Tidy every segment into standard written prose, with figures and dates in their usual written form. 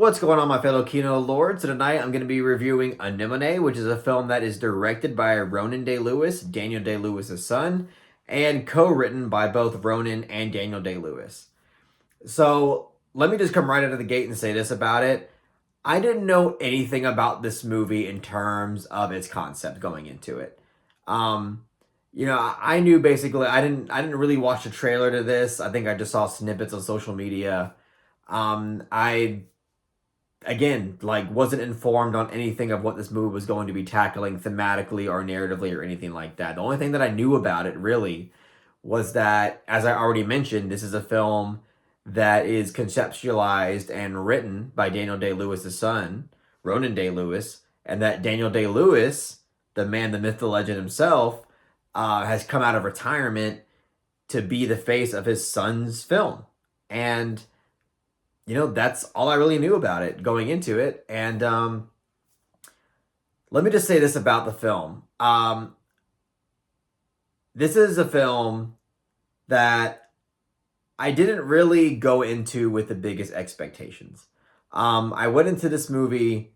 What's going on, my fellow Kino Lords? So tonight I'm going to be reviewing Anemone, which is a film that is directed by Ronan Day-Lewis, Daniel Day-Lewis' son, and co-written by both Ronan and Daniel Day-Lewis. So let me just come right out of the gate and say this about it. I didn't know anything about this movie in terms of its concept going into it. Um, I knew basically I didn't really watch the trailer to this. I think I just saw snippets on social media. I again, like, wasn't informed on anything of what this movie was going to be tackling thematically or narratively or anything like that. The only thing that I knew about it really was that, as I already mentioned, this is a film that is conceptualized and written by Daniel Day-Lewis' son, Ronan Day-Lewis, and that Daniel Day-Lewis, the man, the myth, the legend himself, has come out of retirement to be the face of his son's film. And that's all I really knew about it going into it. And let me just say this about the film. This is a film that I didn't really go into with the biggest expectations. I went into this movie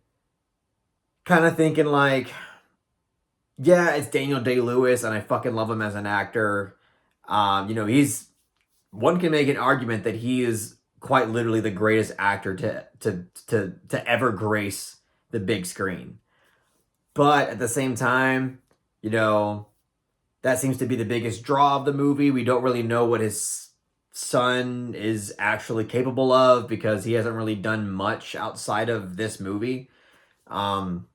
kind of thinking like, yeah, it's Daniel Day-Lewis, and I fucking love him as an actor. He's one can make an argument that he is quite literally the greatest actor to ever grace the big screen. But at the same time, you know, that seems to be the biggest draw of the movie. We don't really know what his son is actually capable of because he hasn't really done much outside of this movie. Um,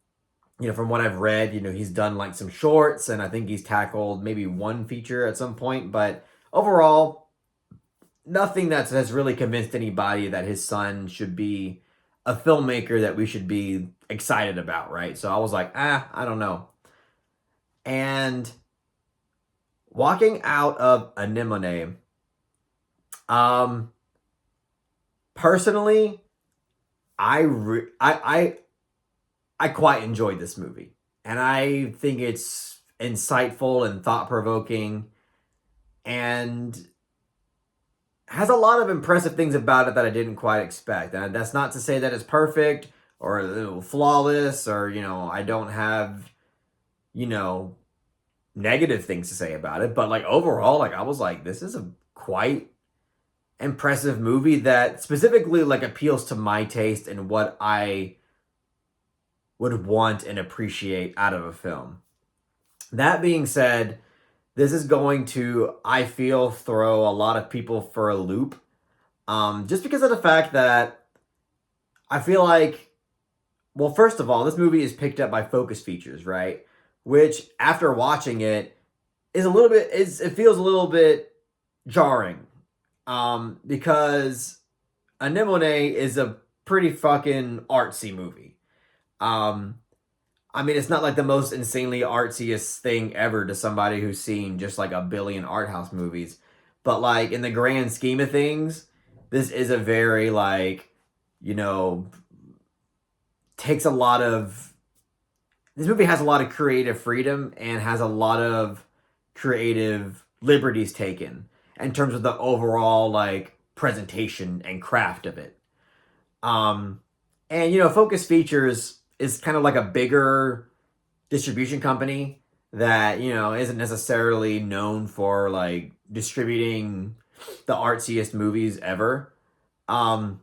from what I've read, he's done like some shorts and I think he's tackled maybe one feature at some point, but overall, nothing that has really convinced anybody that his son should be a filmmaker that we should be excited about, right? So I was like, I don't know. And walking out of Anemone, personally, I quite enjoyed this movie, and I think it's insightful and thought provoking, and has a lot of impressive things about it that I didn't quite expect. And that's not to say that it's perfect or flawless or, I don't have, negative things to say about it. But like overall, like I was like, this is a quite impressive movie that specifically like appeals to my taste and what I would want and appreciate out of a film. That being said, this is going to, I feel, throw a lot of people for a loop. Just because of the fact that I feel like, well, first of all, this movie is picked up by Focus Features, right? Which, after watching it, it feels a little bit jarring. Because Anemone is a pretty fucking artsy movie. I mean, it's not like the most insanely artsiest thing ever to somebody who's seen just like a billion art house movies. But like in the grand scheme of things, this is a very like, you know, takes a lot of this movie has a lot of creative freedom and has a lot of creative liberties taken in terms of the overall like presentation and craft of it. Um and Focus Features is kind of like a bigger distribution company that isn't necessarily known for like distributing the artsiest movies ever. um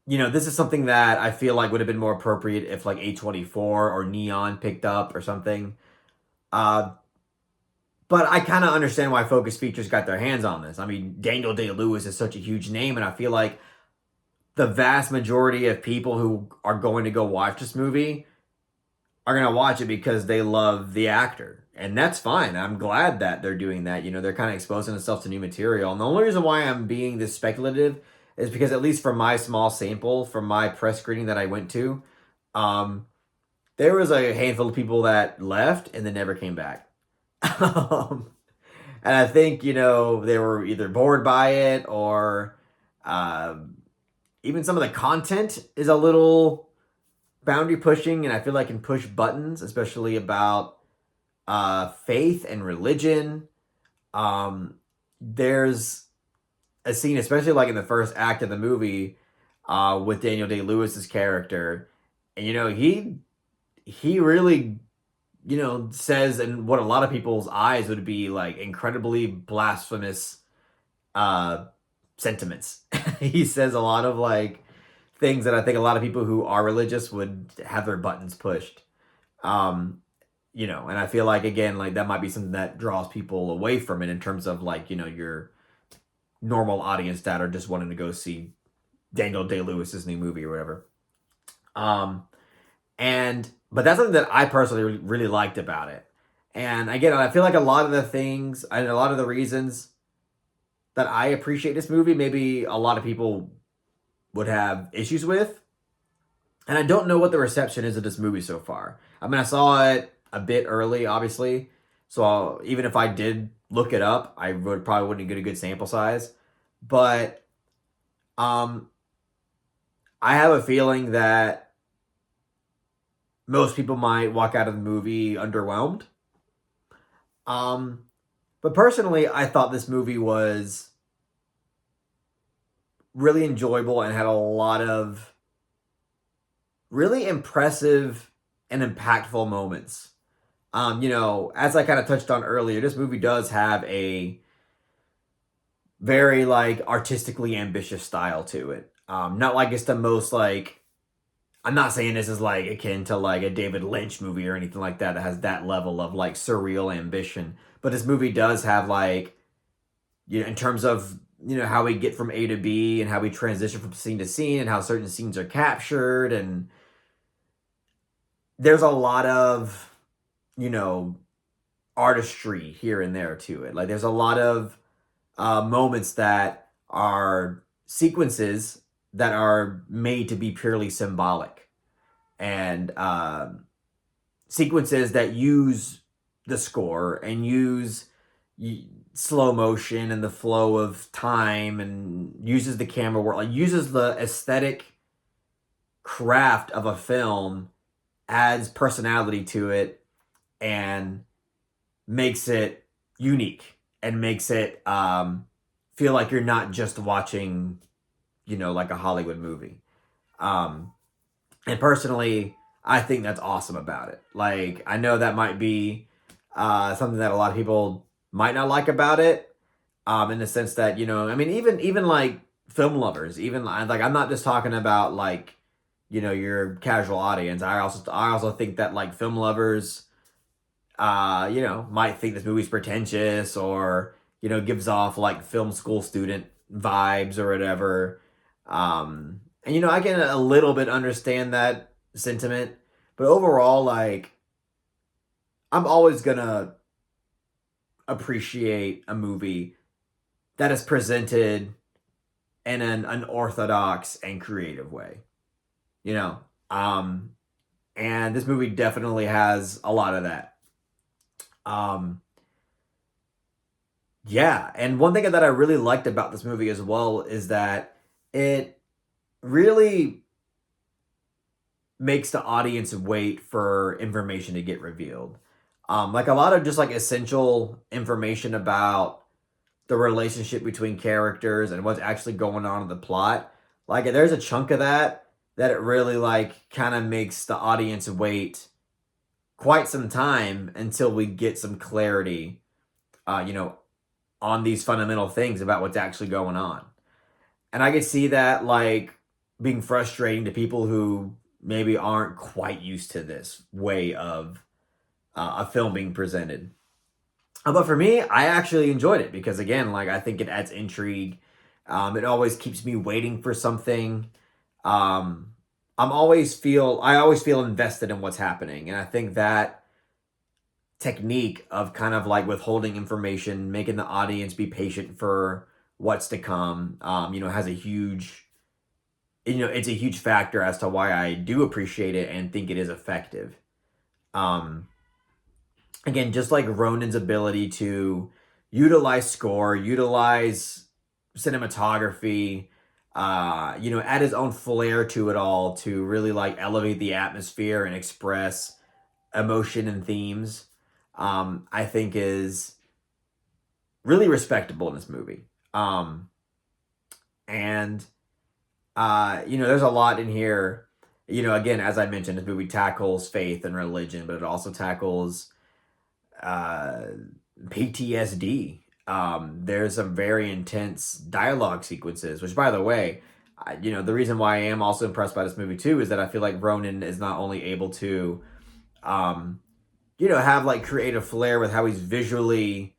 this is something that I feel like would have been more appropriate if like A24 or Neon picked up or something. uh but I kind of understand why Focus Features got their hands on this. I mean, Daniel Day-Lewis is such a huge name, and I feel like the vast majority of people who are going to go watch this movie are going to watch it because they love the actor. And that's fine. I'm glad that they're doing that. They're kind of exposing themselves to new material. And the only reason why I'm being this speculative is because, at least for my small sample, from my press screening that I went to, um, there was a handful of people that left and then never came back. um, and I think, they were either bored by it or even some of the content is a little boundary pushing, and I feel like can push buttons, especially about faith and religion. There's a scene, especially like in the first act of the movie, with Daniel Day-Lewis's character, and he really says in what a lot of people's eyes would be like incredibly blasphemous uh, sentiments. He says a lot of like things that I think a lot of people who are religious would have their buttons pushed. Um, and I feel like again, like that might be something that draws people away from it in terms of like, your normal audience that are just wanting to go see Daniel Day-Lewis's new movie or whatever. Um, but that's something that I personally really liked about it. And again, I feel like a lot of the things and a lot of the reasons that I appreciate this movie, maybe a lot of people would have issues with. And I don't know what the reception is of this movie so far. I mean, I saw it a bit early, obviously. So even if I did look it up, I would probably wouldn't get a good sample size. But um, I have a feeling that most people might walk out of the movie underwhelmed. Um, but personally, I thought this movie was really enjoyable and had a lot of really impressive and impactful moments. As I kind of touched on earlier, this movie does have a very like artistically ambitious style to it. Not like it's the most like I'm not saying this is like akin to like a David Lynch movie or anything like that has that level of like surreal ambition. But this movie does have like in terms of how we get from A to B and how we transition from scene to scene and how certain scenes are captured, and there's a lot of you know artistry here and there to it. Like there's a lot of moments that are sequences that are made to be purely symbolic, and sequences that use the score and use slow motion and the flow of time and uses the camera work, like uses the aesthetic craft of a film, adds personality to it, and makes it unique and makes it feel like you're not just watching, like a Hollywood movie. Um, and personally, I think that's awesome about it. Like, I know that might be something that a lot of people might not like about it, in the sense that I mean, even like film lovers, even like I'm not just talking about like your casual audience. I also think that like film lovers might think this movie's pretentious or, gives off like film school student vibes or whatever. And, I can a little bit understand that sentiment, but overall, like, I'm always gonna appreciate a movie that is presented in an unorthodox and creative way, you know? Um, and this movie definitely has a lot of that. Um, Yeah, and one thing that I really liked about this movie as well is that it really makes the audience wait for information to get revealed. Like a lot of just like essential information about the relationship between characters and what's actually going on in the plot. Like there's a chunk of that it really like kind of makes the audience wait quite some time until we get some clarity. Uh, you know, on these fundamental things about what's actually going on. And I could see that like being frustrating to people who maybe aren't quite used to this way of a film being presented. But for me, I actually enjoyed it because again, like I think it adds intrigue. It always keeps me waiting for something. Um, I always feel invested in what's happening, and I think that technique of kind of like withholding information, making the audience be patient for what's to come, has a huge, it's a huge factor as to why I do appreciate it and think it is effective. Um, Again, just like Ronan's ability to utilize score, utilize cinematography, add his own flair to it all to really like elevate the atmosphere and express emotion and themes, I think is really respectable in this movie. And there's a lot in here. Again, as I mentioned, this movie tackles faith and religion, but it also tackles uh, PTSD. There's some very intense dialogue sequences, which, by the way, the reason why I am also impressed by this movie too is that I feel like Ronan is not only able to, um, have like creative flair with how he's visually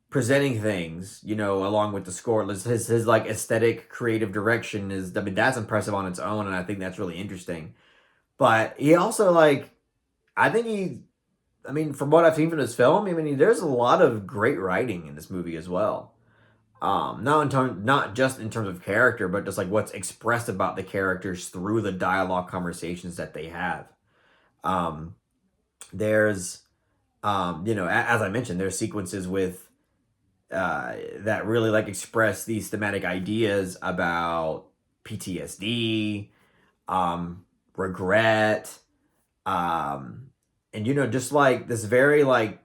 presenting things, along with the score. His like aesthetic creative direction is, I mean, that's impressive on its own, and I think that's really interesting. But he also like, I think he, I mean, from what I've seen from this film, I mean, there's a lot of great writing in this movie as well. Not just in terms of character, but just like what's expressed about the characters through the dialogue conversations that they have. Um, there's, as I mentioned, there's sequences with that really like express these thematic ideas about PTSD, regret, and just like this very like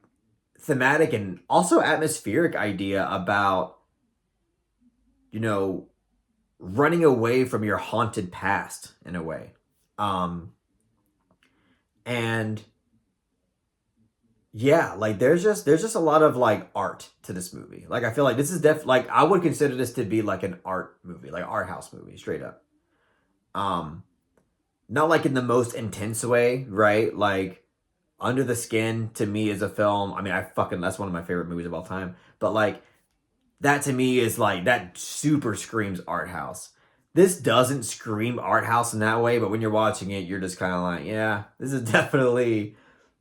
thematic and also atmospheric idea about you know running away from your haunted past in a way. Um, and yeah, like there's just a lot of like art to this movie. Like I feel like this is like I would consider this to be like an art movie, like art house movie, straight up. Um, Not like in the most intense way, right? Like Under the Skin to me is a film. I mean, that's one of my favorite movies of all time. But like that to me is like that super screams art house. This doesn't scream art house in that way, but when you're watching it, you're just kind of like, yeah, this is definitely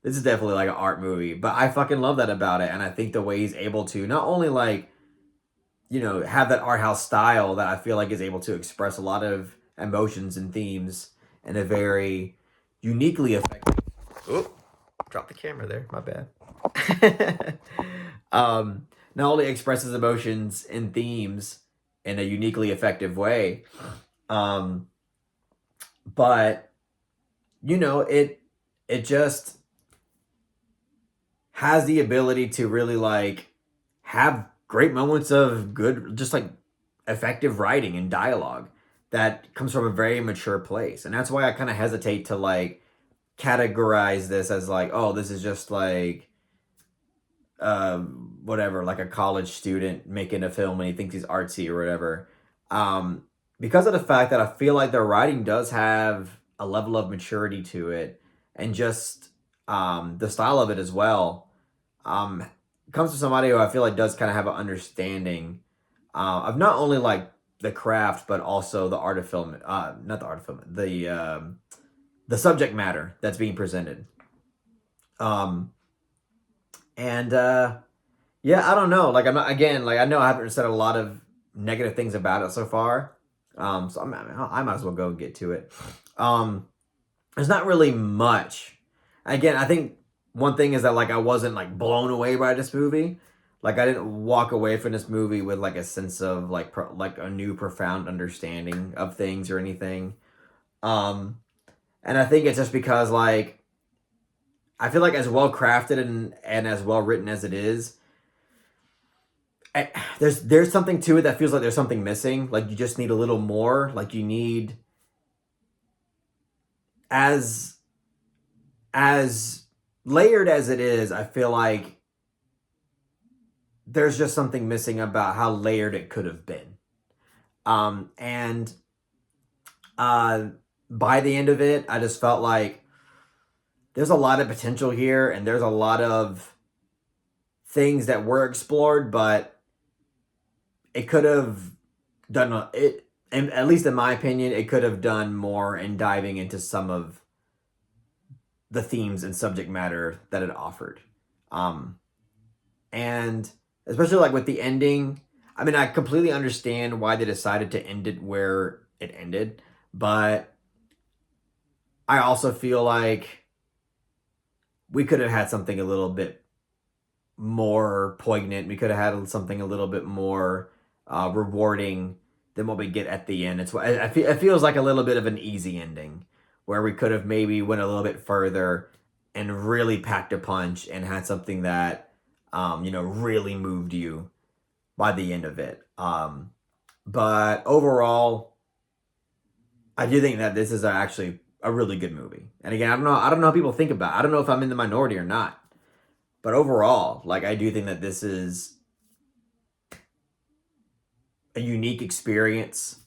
like an art movie. But I fucking love that about it, and I think the way he's able to not only like have that art house style that I feel like is able to express a lot of emotions and themes in a very uniquely effective. Oh, drop the camera there. My bad. Not only expresses emotions and themes in a uniquely effective way, um, but it just has the ability to really like have great moments of good, just like effective writing and dialogue that comes from a very mature place. And that's why I kind of hesitate to like categorize this as like, oh, this is just like whatever, like a college student making a film and he thinks he's artsy or whatever. Um, because of the fact that I feel like the writing does have a level of maturity to it, and just the style of it as well. Um, Comes from somebody who I feel like does kind of have an understanding of not only like the craft, but also the art of film. Not the art of film, the subject matter that's being presented. Um, and Yeah, I don't know. Like I'm not, again, like I know I haven't said a lot of negative things about it so far. So I might as well go and get to it. Um, there's not really much. Again, I think one thing is that like I wasn't like blown away by this movie. Like I didn't walk away from this movie with like a sense of like like a new profound understanding of things or anything. Um, and I think it's just because like I feel like as well crafted and as well written as it is, there's something to it that feels like there's something missing. Like you just need a little more. Like you need as as layered as it is. I feel like there's just something missing about how layered it could have been. And uh, by the end of it, I just felt like there's a lot of potential here, and there's a lot of things that were explored, but it could have it. And at least in my opinion, it could have done more in diving into some of the themes and subject matter that it offered. Um, and especially like with the ending, I mean, I completely understand why they decided to end it where it ended, but I also feel like we could have had something a little bit more poignant. We could have had something a little bit more rewarding than what we get at the end. It feels like a little bit of an easy ending where we could have maybe went a little bit further and really packed a punch and had something that really moved you by the end of it. But overall, I do think that this is actually a really good movie. And again, I don't know how people think about it. I don't know if I'm in the minority or not. But overall, like I do think that this is a unique experience.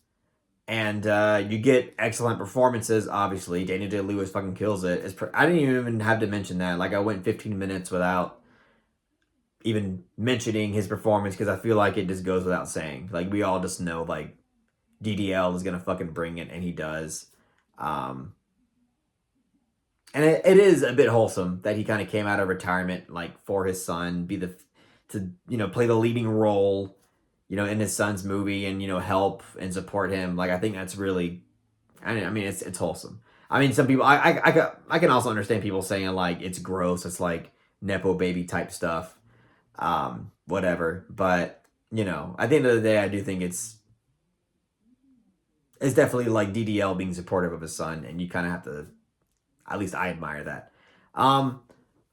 And you get excellent performances, obviously. Daniel Day-Lewis fucking kills it. I didn't even have to mention that. Like, I went 15 minutes without even mentioning his performance because I feel like it just goes without saying. Like, we all just know, like, DDL is going to fucking bring it, and he does. Um, and it is a bit wholesome that he kind of came out of retirement, like, for his son, play the leading role, in his son's movie and, help and support him. Like, I think that's really, I mean, it's wholesome. I mean, some people, I can also understand people saying, like, it's gross. It's like Nepo baby type stuff. Whatever. But, at the end of the day, I do think it's definitely like DDL being supportive of his son. And you kind of have to, at least I admire that.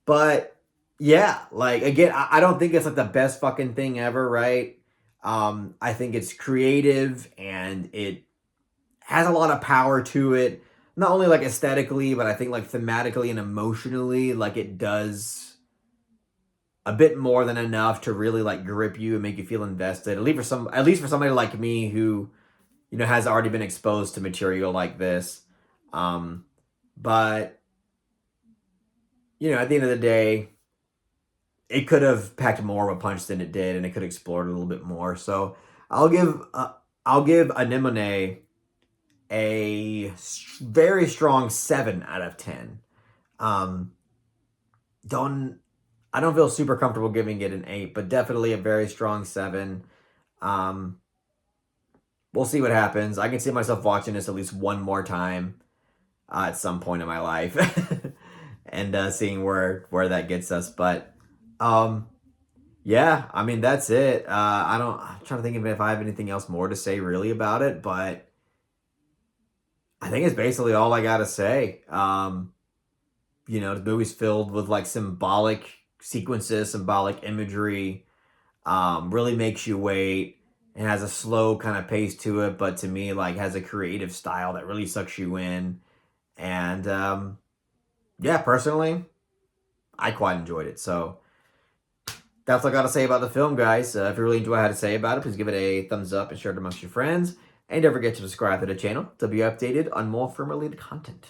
But yeah, like again, I don't think it's like the best fucking thing ever, right? I think it's creative and it has a lot of power to it. Not only like aesthetically, but I think like thematically and emotionally, like it does a bit more than enough to really like grip you and make you feel invested. At least for somebody like me who, has already been exposed to material like this. But at the end of the day, it could have packed more of a punch than it did, and it could have explored a little bit more. So I'll give Anemone very strong 7 out of 10. Um, don't I don't feel super comfortable giving it an 8, but definitely a very strong 7. Um, we'll see what happens. I can see myself watching this at least one more time at some point in my life, and seeing where that gets us. But um, yeah, I mean that's it. I'm trying to think of if I have anything else more to say really about it, but I think it's basically all I gotta say. The movie's filled with like symbolic sequences, symbolic imagery. Really makes you wait and has a slow kind of pace to it, but to me, like has a creative style that really sucks you in. And yeah, personally, I quite enjoyed it. So that's all I got to say about the film, guys. If you really enjoy what I had to say about it, please give it a thumbs up and share it amongst your friends. And don't forget to subscribe to the channel to be updated on more film-related content.